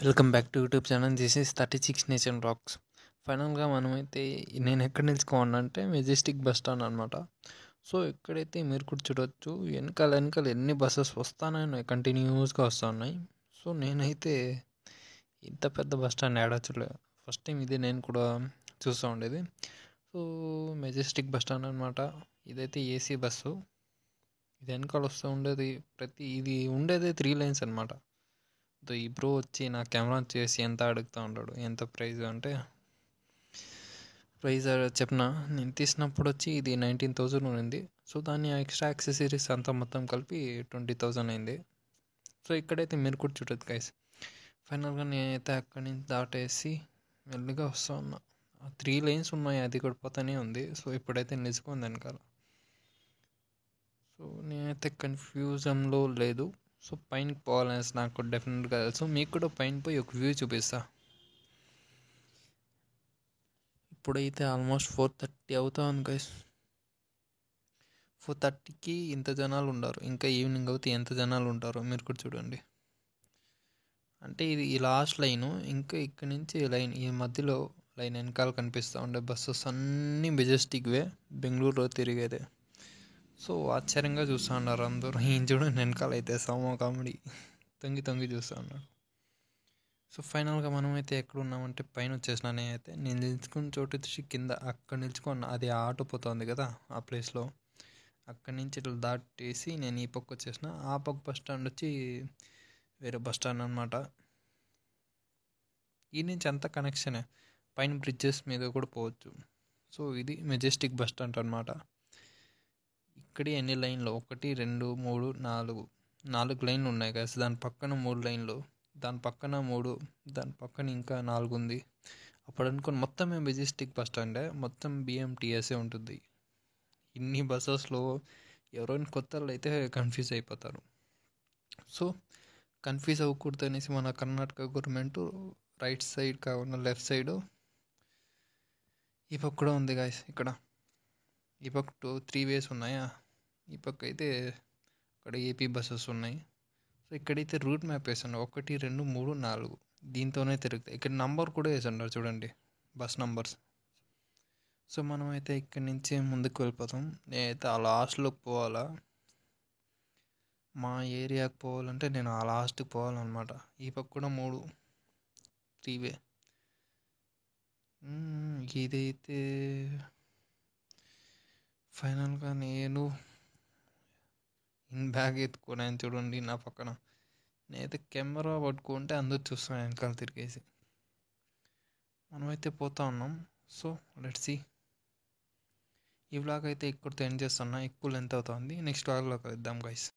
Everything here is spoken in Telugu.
Welcome back to YouTube channel. This is 36 nation rocks. ఫైనల్గా మనమైతే నేను ఎక్కడ నిలుచుకోన్నా అంటే మెజెస్టిక్ బస్ స్టాండ్ అనమాట. సో ఇక్కడైతే మీరు కూడా చూడవచ్చు, వెనకాల ఎన్ని బస్సెస్ వస్తున్నాయి, కంటిన్యూస్గా వస్తున్నాయి. సో నేనైతే ఇంత పెద్ద బస్ స్టాండ్ ఏడా చూడలేదు. ఫస్ట్ టైం ఇది నేను కూడా చూస్తూ ఉండేది. సో మెజెస్టిక్ బస్ స్టాండ్ అనమాట. ఇదైతే ఏసీ బస్సు. ఇది వెనకాల వస్తూ ఉండేది, ఇది ఉండేది 3 లైన్స్ అనమాట. ఈ బ్రో వచ్చి నా కెమెరా చేసి ఎంత అడుగుతూ ఉంటాడు, ఎంత ప్రైజ్ అంటే ప్రైజ్ చెప్పిన. నేను తీసినప్పుడు వచ్చి ఇది 19,000 ఉంది. సో దాని ఎక్స్ట్రా యాక్సెసరీస్ అంతా మొత్తం కలిపి 20,000 అయింది. సో ఇక్కడైతే మీరు కూడా చూడొచ్చు గైస్. ఫైనల్గా నేనైతే అక్కడి నుంచి దాటేసి మెల్లిగా వస్తూ ఉన్నా. 3 లైన్స్ ఉన్నాయి, అది కూడా పోతానే ఉంది. సో ఇప్పుడైతే నిలుచుకుంది వెనకాల. సో నేనైతే కన్ఫ్యూజన్లో లేదు. సో పైనకి పోవాలనేసి నాకు డెఫినెట్గా తెలుసు. మీకు కూడా పైన పోయి ఒక వ్యూ చూపిస్తా. ఇప్పుడైతే ఆల్మోస్ట్ 4:30 అవుతా ఉంది గైస్. 4:30కి ఇంత జనాలు ఉండరు, ఇంకా ఈవినింగ్ అవుతే ఎంత జనాలు ఉంటారో మీరు కూడా చూడండి. అంటే ఇది ఈ లాస్ట్ లైను, ఇంకా ఇక్కడి నుంచి లైన్, ఈ మధ్యలో లైన్ వెనకాల కనిపిస్తూ ఉండే బస్సెస్ అన్నీ మెజెస్టిక్ వే బెంగళూరులో తిరిగేదే. సో ఆశ్చర్యంగా చూస్తూ ఉన్నారు అందరూ. ఈయన చూడండి వెనకాల అయితే సోమో కామెడీ తొంగి చూస్తూ ఉన్నాడు. సో ఫైనల్గా మనమైతే ఎక్కడ ఉన్నామంటే పైన వచ్చేసిన. నేను నిలుచుకున్న చోటు వచ్చి కింద అక్కడ నిలుచుకున్నా. అది ఆటో పోతుంది కదా ఆ ప్లేస్లో. అక్కడి నుంచి ఇట్లా దాటేసి నేను ఈ పక్క వచ్చేసిన. ఆ పక్క బస్ స్టాండ్ వచ్చి వేరే బస్ స్టాండ్ అనమాట. ఈ నుంచి అంతా కనెక్షనే, పైన బ్రిడ్జెస్ మీద కూడా పోవచ్చు. సో ఇది మెజెస్టిక్ బస్ స్టాండ్ అనమాట. ఇక్కడ ఎన్ని లైన్లు, 1 2 3 4 లైన్లు ఉన్నాయి కదా. దాని పక్కన 3 లైన్లు, దాని పక్కన 3, దాని పక్కన ఇంకా 4 ఉంది. అప్పుడు అనుకుని మొత్తం మెజెస్టిక్ బస్ స్టాండే, మొత్తం బిఎంటీఎస్ఏ ఉంటుంది. ఇన్ని బస్సెస్లో ఎవరైనా కొత్త వాళ్ళు అయితే కన్ఫ్యూజ్ అయిపోతారు. సో కన్ఫ్యూజ్ అవ్వకూడదు అనేసి మన కర్ణాటక గవర్నమెంట్ రైట్ సైడ్ కాకుండా లెఫ్ట్ సైడు ఈ పక్క కూడా ఉంది గాయస్. ఇక్కడ ఈ పక్క 3 వేస్ ఉన్నాయా. ఈ పక్క అయితే అక్కడ ఏపీ బస్సెస్ ఉన్నాయి. సో ఇక్కడైతే రూట్ మ్యాప్ వేసాను, 1 2 3 4 దీంతోనే తిరుగుతాయి. ఇక్కడ నంబర్ కూడా వేసున్నారు చూడండి, బస్ నంబర్స్. సో మనమైతే ఇక్కడి నుంచి ముందుకు వెళ్ళిపోతాం. నేనైతే ఆ లాస్ట్లోకి పోవాలా, మా ఏరియాకి పోవాలంటే నేను ఆ లాస్ట్కి పోవాలన్నమాట. ఈ పక్క కూడా 3 వే. ఇదైతే ఫైనల్గా నేను బ్యాగ్ ఎత్తుకున్నాను చూడండి నా పక్కన. నేనైతే కెమెరా పట్టుకుంటే అందరూ చూస్తాను వెనకాల తిరిగేసి. మనమైతే పోతా ఉన్నాం. So let's see. ఈ వ్లాగ్ అయితే ఇక్కడితో ఎండ్ చేస్తున్నా. ఎక్కువ లెంత్ అవుతుంది. నెక్స్ట్ వ్లాగ్లో కలుద్దాం గైస్.